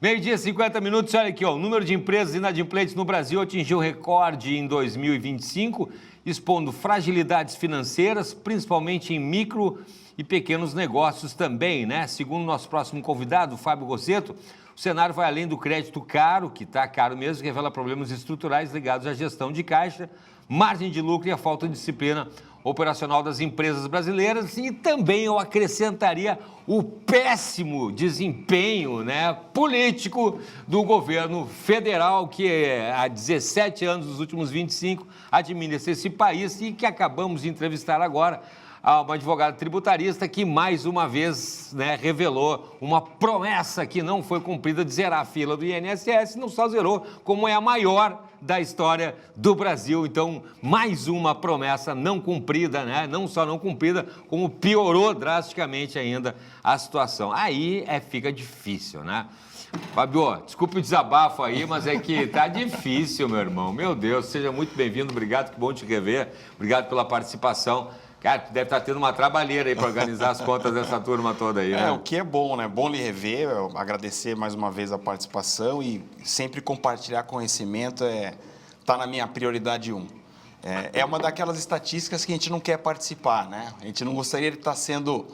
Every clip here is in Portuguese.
Meio-dia, 50 minutos. Olha aqui, ó, o número de empresas inadimplentes no Brasil atingiu recorde em 2025, expondo fragilidades financeiras, principalmente em micro e pequenos negócios também, né? Segundo o nosso próximo convidado, Fábio Rossetto, o cenário vai além do crédito caro, que está caro mesmo, revela problemas estruturais ligados à gestão de caixa, margem de lucro e a falta de disciplina operacional das empresas brasileiras, e também eu acrescentaria o péssimo desempenho, né, político do governo federal, que há 17 anos, nos últimos 25, administra esse país, e que acabamos de entrevistar agora a uma advogada tributarista que, mais uma vez, né, revelou uma promessa que não foi cumprida de zerar a fila do INSS, não só zerou, como é a maior da história do Brasil. Então, mais uma promessa não cumprida, né? Não só não cumprida, como piorou drasticamente ainda a situação. Aí fica difícil, né? Fábio, desculpe o desabafo aí, mas é que tá difícil, meu irmão. Meu Deus, seja muito bem-vindo, obrigado, que bom te rever, obrigado pela participação. Cara, tu deve estar tendo uma trabalheira aí para organizar as contas dessa turma toda aí, né? O que é bom, né? Bom lhe rever, agradecer mais uma vez a participação e sempre compartilhar conhecimento tá na minha prioridade 1. É uma daquelas estatísticas que a gente não quer participar, né? A gente não gostaria de estar sendo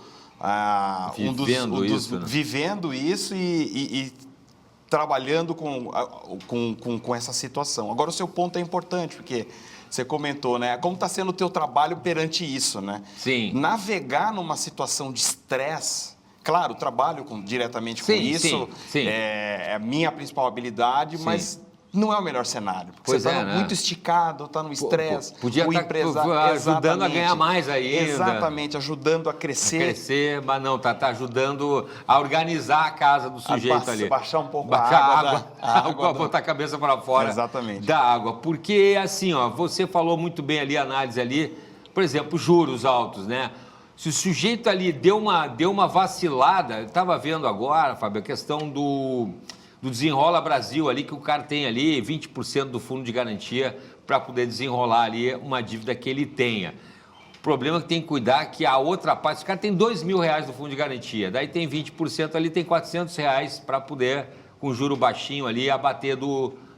vivendo isso e trabalhando com essa situação. Agora, o seu ponto é importante, porque você comentou, né? Como está sendo o teu trabalho perante isso, né? Sim. Navegar numa situação de estresse, claro, trabalho diretamente com isso, sim. É a minha principal habilidade, sim, mas não é o melhor cenário, porque pois você está, né, muito esticado, está no estresse. Podia estar ajudando a ganhar mais ainda. Exatamente, ajudando a crescer. Mas não, tá ajudando a organizar a casa do sujeito ali. Baixar um pouco a água. Botar a cabeça para fora. Exatamente. Da água. Porque, assim, ó, você falou muito bem ali, a análise ali, por exemplo, juros altos, né? Se o sujeito ali deu uma vacilada, eu estava vendo agora, Fábio, a questão do Desenrola Brasil ali, que o cara tem ali 20% do fundo de garantia para poder desenrolar ali uma dívida que ele tenha. O problema é que tem que cuidar que a outra parte, o cara tem R$2.000 do fundo de garantia, daí tem 20% ali, tem R$400 para poder, com juro baixinho ali, abater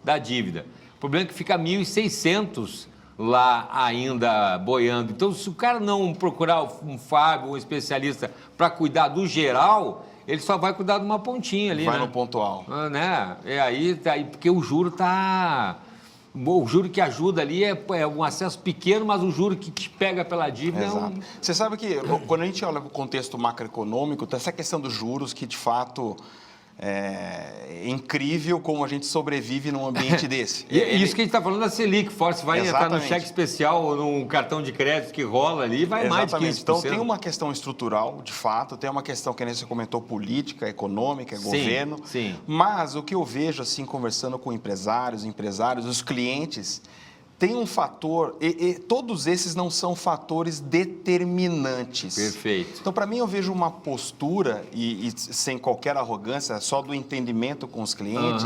da dívida. O problema é que fica 1.600 lá ainda boiando. Então, se o cara não procurar um Fábio, um especialista, para cuidar do geral, ele só vai cuidar de uma pontinha ali, vai, né? No pontual. Né? Aí, porque o juro tá... O juro que ajuda ali é um acesso pequeno, mas o juro que te pega pela dívida Exato. Você sabe que quando a gente olha para o contexto macroeconômico, tem essa questão dos juros que, de fato, é incrível como a gente sobrevive num ambiente desse. Isso que a gente está falando da Selic, Forte, vai Exatamente. entrar no cheque especial ou num cartão de crédito que rola ali, vai mais de 15%. Então, tem uma questão estrutural, de fato, tem uma questão que nem você comentou, política, econômica, governo. Sim. Mas o que eu vejo, assim, conversando com empresários, os clientes, tem um fator, e todos esses não são fatores determinantes. Perfeito. Então, para mim, eu vejo uma postura, e sem qualquer arrogância, só do entendimento com os clientes,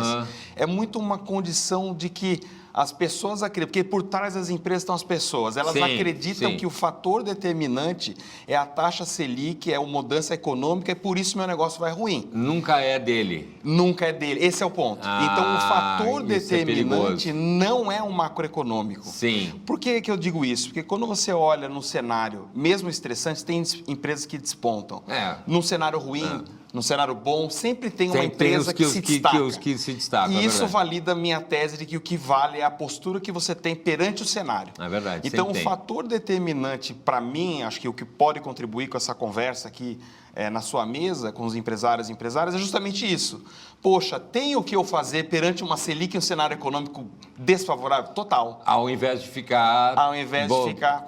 é muito uma condição de que as pessoas acreditam, porque por trás das empresas estão as pessoas, elas acreditam que o fator determinante é a taxa Selic, é a mudança econômica, e por isso meu negócio vai ruim. Nunca é dele. Nunca é dele, esse é o ponto. Então, o fator determinante não é um macroeconômico. Sim. Por que eu digo isso? Porque quando você olha num cenário, mesmo estressante, tem empresas que despontam. Num cenário ruim, num cenário bom, sempre tem uma empresa que se destaca. Que se destacam, e isso valida a minha tese de que o que vale é a postura que você tem perante o cenário. É verdade. Então, o fator determinante, para mim, acho que o que pode contribuir com essa conversa aqui na sua mesa, com os empresários e empresárias, é justamente isso. Poxa, tem o que eu fazer perante uma Selic e um cenário econômico desfavorável? Total. Ao invés de ficar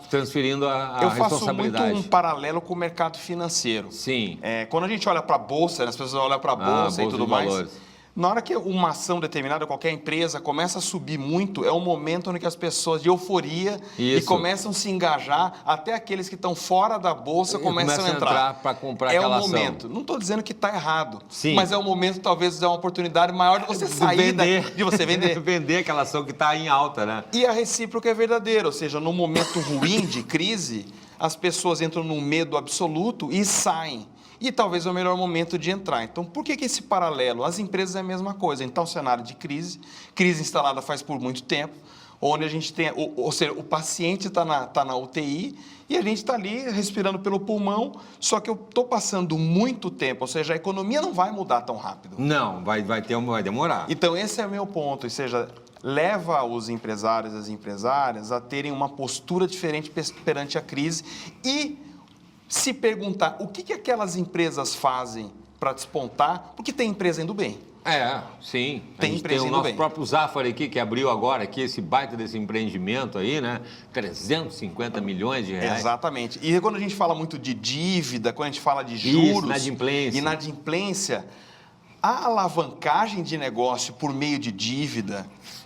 transferindo a responsabilidade. Eu faço muito um paralelo com o mercado financeiro. Sim. Quando a gente olha para a Bolsa, as pessoas olham para a Bolsa e tudo mais. Na hora que uma ação determinada, qualquer empresa, começa a subir muito, é um momento onde as pessoas de euforia e começam a se engajar, até aqueles que estão fora da Bolsa começam a entrar para comprar aquela ação. É o momento. Não estou dizendo que está errado, sim, mas é o momento, talvez, de dar uma oportunidade maior de você sair, de você vender. Vender aquela ação que está em alta, né? E a recíproca é verdadeira, ou seja, num momento ruim de crise, as pessoas entram num medo absoluto e saem. e talvez é o melhor momento de entrar. Então, por que esse paralelo? As empresas é a mesma coisa. Então, cenário de crise instalada faz por muito tempo, onde a gente tem, ou seja, o paciente está na UTI e a gente está ali respirando pelo pulmão, só que eu estou passando muito tempo, ou seja, a economia não vai mudar tão rápido. Não, vai demorar. Então, esse é o meu ponto, ou seja, leva os empresários e as empresárias a terem uma postura diferente perante a crise e se perguntar o que aquelas empresas fazem para despontar, porque tem empresa indo bem. Sim. Tem empresa tem o indo nosso bem. próprio Zafari aqui, que abriu agora aqui esse baita desse empreendimento aí, né? 350 milhões de reais. Exatamente. E quando a gente fala muito de dívida, quando a gente fala de juros... Inadimplência. A alavancagem de negócio por meio de dívida,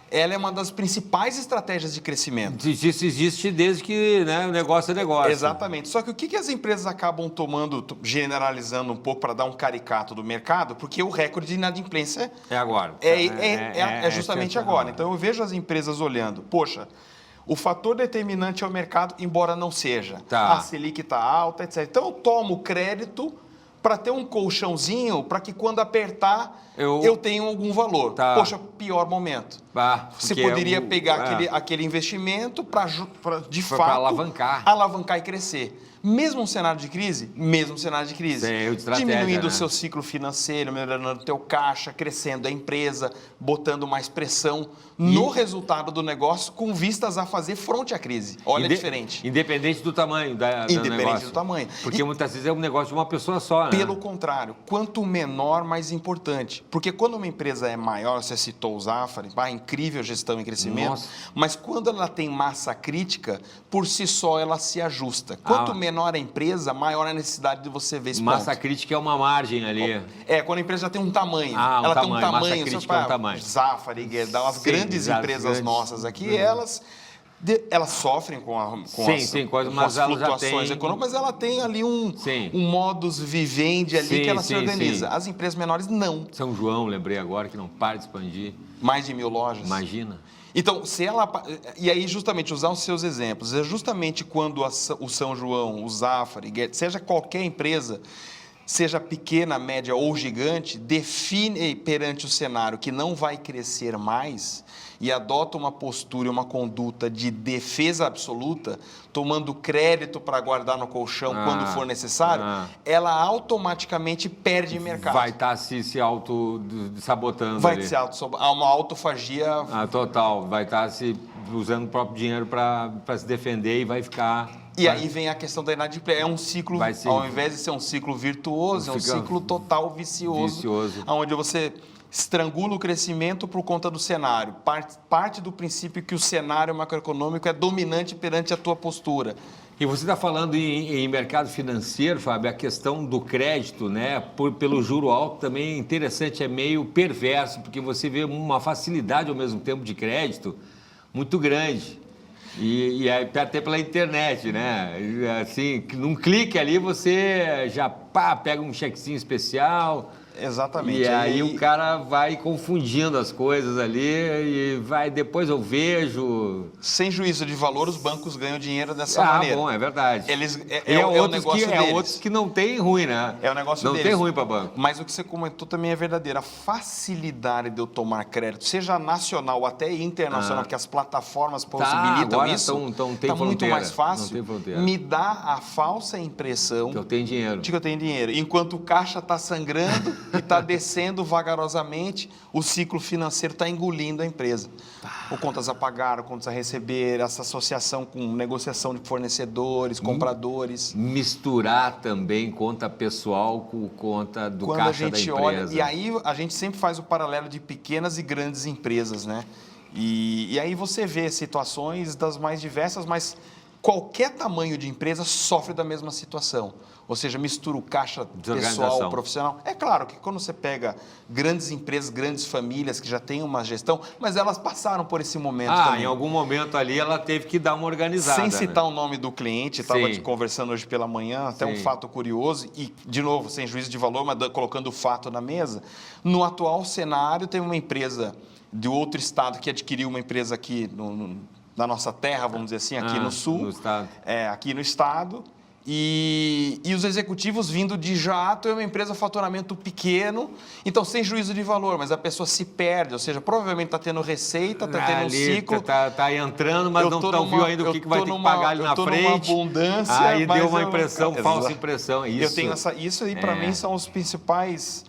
ela é uma das principais estratégias de crescimento. Isso existe desde que, né, o negócio é negócio. Exatamente. Só que o que as empresas acabam tomando, generalizando um pouco para dar um caricato do mercado, porque o recorde de inadimplência é agora. É justamente agora. Então eu vejo as empresas olhando, poxa, o fator determinante é o mercado, embora não seja. Tá. A Selic está alta, etc. Então eu tomo crédito para ter um colchãozinho, para que quando apertar, eu tenha algum valor. Tá. Poxa, pior momento. Você poderia pegar aquele investimento para de fato, alavancar e crescer. Mesmo um cenário de crise, diminuindo o seu ciclo financeiro, melhorando o teu caixa, crescendo a empresa, botando mais pressão no resultado do negócio, com vistas a fazer fronte à crise. Olha, diferente. Independente do tamanho do negócio. Do tamanho. Porque muitas vezes é um negócio de uma pessoa só, né? Pelo contrário, quanto menor, mais importante. Porque quando uma empresa é maior, você citou o Zafari, incrível gestão e crescimento, Nossa. mas quando ela tem massa crítica, por si só ela se ajusta. Quanto menor a empresa, maior a necessidade de você ver esse Massa ponto. crítica é uma margem ali. Quando a empresa já tem um tamanho. Ela tem um tamanho. Massa crítica é um tamanho. Zafari, Gerdau, as grandes empresas nossas aqui, elas sofrem com as flutuações econômicas, mas ela tem ali um modus vivendi ali que ela se organiza. As empresas menores não. São João, lembrei agora, que não para de expandir. Mais de 1.000 lojas. Imagina. Então, e aí justamente usar os seus exemplos, é justamente quando o São João, o Zafari, seja qualquer empresa, seja pequena, média ou gigante, define perante o cenário que não vai crescer mais e adota uma postura e uma conduta de defesa absoluta, tomando crédito para guardar no colchão quando for necessário, ela automaticamente perde mercado. Vai estar se auto-sabotando. Há uma autofagia. Total. Vai estar se usando o próprio dinheiro para se defender e vai ficar... Aí vem a questão da inadimplência. É um ciclo, ao invés de ser um ciclo virtuoso, é um ciclo total vicioso. Onde você estrangula o crescimento por conta do cenário. Parte do princípio que o cenário macroeconômico é dominante perante a tua postura. E você está falando em mercado financeiro, Fábio, a questão do crédito, né, pelo juro alto também é interessante, é meio perverso, porque você vê uma facilidade ao mesmo tempo de crédito muito grande. E até pela internet, né? Assim, num clique ali você já pega um chequezinho especial. Exatamente. E aí o cara vai confundindo as coisas ali e depois eu vejo... Sem juízo de valor, os bancos ganham dinheiro dessa maneira. Bom, é verdade. O negócio deles. Outros que não tem ruim, né? É o negócio não deles. Tem ruim para banco. Mas o que você comentou também é verdadeiro. A facilidade de eu tomar crédito, seja nacional ou até internacional, porque as plataformas possibilitam isso, está muito mais fácil, me dá a falsa impressão que eu tenho dinheiro. De que eu tenho dinheiro. Enquanto o caixa está sangrando e está descendo vagarosamente, o ciclo financeiro está engolindo a empresa. Ou contas a pagar, ou contas a receber, essa associação com negociação de fornecedores, compradores. Misturar também conta pessoal com conta do caixa da empresa. Olha, e aí a gente sempre faz o paralelo de pequenas e grandes empresas, né? E aí você vê situações das mais diversas, mas qualquer tamanho de empresa sofre da mesma situação. Ou seja, mistura o caixa pessoal, profissional. É claro que quando você pega grandes empresas, grandes famílias que já têm uma gestão, mas elas passaram por esse momento também. Em algum momento ali ela teve que dar uma organizada. Sem citar o nome do cliente, estava conversando hoje pela manhã, até um fato curioso, e de novo, sem juízo de valor, mas colocando o fato na mesa. No atual cenário, tem uma empresa de outro estado que adquiriu uma empresa aqui na nossa terra, vamos dizer assim, aqui no sul. No estado. Aqui no estado. E os executivos vindo de jato é uma empresa faturamento pequeno, então sem juízo de valor, mas a pessoa se perde, ou seja, provavelmente está tendo receita, está tendo um ciclo. Está entrando, mas não viu ainda o que vai ter que pagar ali na frente. Numa abundância, aí deu uma impressão, falsa impressão. Eu tenho isso aí, para mim, são os principais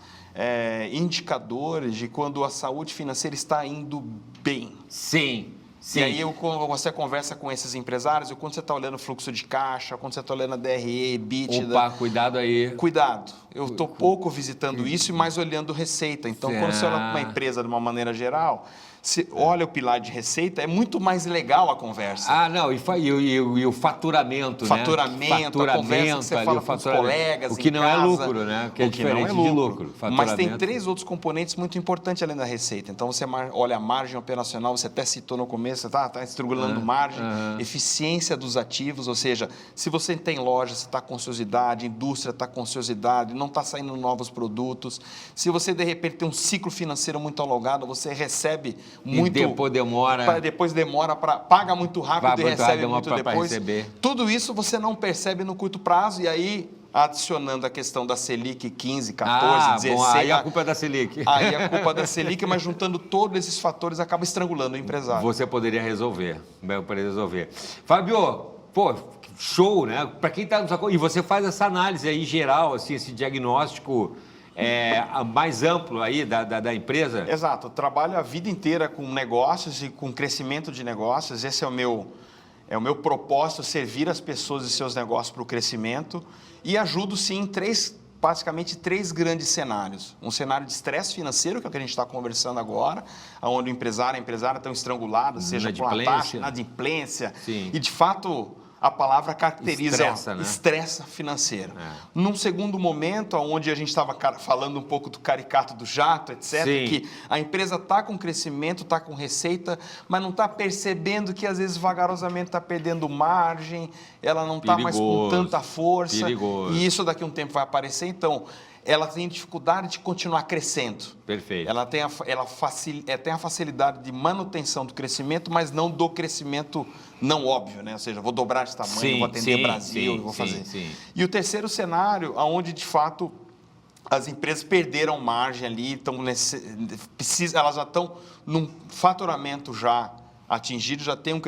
indicadores de quando a saúde financeira está indo bem. Sim. Sim. E aí, você conversa com esses empresários, e quando você está olhando o fluxo de caixa, quando você está olhando a DRE, EBITDA... Opa, cuidado aí. Cuidado. Eu estou pouco visitando isso e mais olhando receita. Então, quando você olha para uma empresa de uma maneira geral, se olha o pilar de receita, é muito mais legal a conversa. Ah, não, e o faturamento, Faturamento, a conversa que você fala com os colegas o que não é lucro, né? O que não é lucro. Mas tem 3 outros componentes muito importantes além da receita. Então, você olha a margem operacional, você até citou no começo, está estrangulando margem, eficiência dos ativos, ou seja, se você tem loja, você está com ociosidade, indústria está com ociosidade, não está saindo novos produtos. Se você, de repente, tem um ciclo financeiro muito alongado, você recebe muito... E depois demora. Paga muito rápido e recebe muito depois. Receber. Tudo isso você não percebe no curto prazo e aí... Adicionando a questão da Selic 15, 14, 16... Bom, aí a culpa é da Selic. Aí a culpa é da Selic, mas juntando todos esses fatores acaba estrangulando o empresário. Você poderia resolver. Fábio, pô, show, né? Para quem está... E você faz essa análise aí geral, assim, esse diagnóstico mais amplo aí da empresa? Exato. Eu trabalho a vida inteira com negócios e com crescimento de negócios. Esse é o meu propósito, servir as pessoas e seus negócios para o crescimento. E ajudo, sim, em basicamente três grandes cenários. Um cenário de estresse financeiro, que é o que a gente está conversando agora, onde o empresário e a empresária estão estrangulados, seja por uma taxa, inadimplência. Sim. E, de fato, a palavra caracteriza estresse financeiro. Num segundo momento, onde a gente estava falando um pouco do caricato do jato, etc., Sim. que a empresa está com crescimento, está com receita, mas não está percebendo que, às vezes, vagarosamente está perdendo margem, ela não está mais com tanta força. Perigoso. E isso daqui a um tempo vai aparecer. Então, ela tem dificuldade de continuar crescendo. Perfeito. Ela tem a facilidade de manutenção do crescimento, mas não do crescimento não óbvio, né? Ou seja, vou dobrar de tamanho, vou atender o Brasil, vou fazer. E o terceiro cenário, onde de fato as empresas perderam margem ali, elas já estão num faturamento já atingido, já tem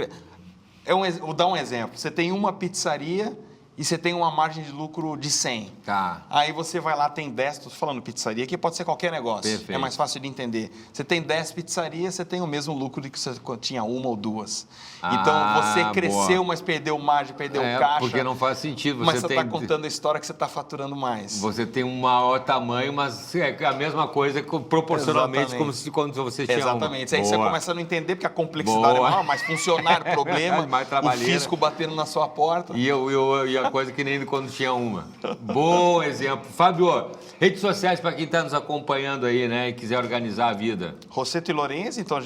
vou dar um exemplo. Você tem uma pizzaria e você tem uma margem de lucro de 100. Tá. Aí você vai lá, tem 10, estou falando pizzaria, que pode ser qualquer negócio. Perfeito. É mais fácil de entender. Você tem 10 pizzarias, você tem o mesmo lucro de que você tinha uma ou duas. Então, você cresceu, mas perdeu margem, perdeu caixa. Porque não faz sentido. Mas você está contando a história que você está faturando mais. Você tem um maior tamanho, mas é a mesma coisa proporcionalmente, como se quando você tinha Exatamente. Aí você começa a não entender, porque a complexidade é maior, mais funcionário, problema, mais o fisco batendo na sua porta. E a coisa que nem quando tinha uma. Bom exemplo. Fábio, redes sociais para quem está nos acompanhando aí, né, e quiser organizar a vida. Rosseto e Lorenzi, então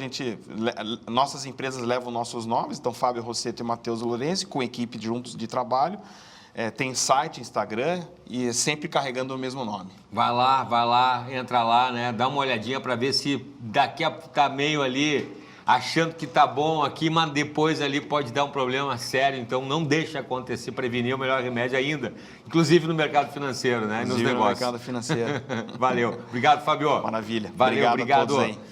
nossas empresas levam nossos nomes, então Fábio Rosseto e Matheus Lorenzi, com equipe juntos de trabalho. Tem site, Instagram e sempre carregando o mesmo nome. Vai lá, entra lá, né, dá uma olhadinha para ver se daqui a tá meio ali achando que tá bom aqui, mas depois ali pode dar um problema sério, então não deixa acontecer, prevenir é o melhor remédio ainda, inclusive no mercado financeiro, né, nos negócios. No mercado financeiro. Valeu. Obrigado, Fábio. Maravilha. Valeu, obrigado. A todos aí.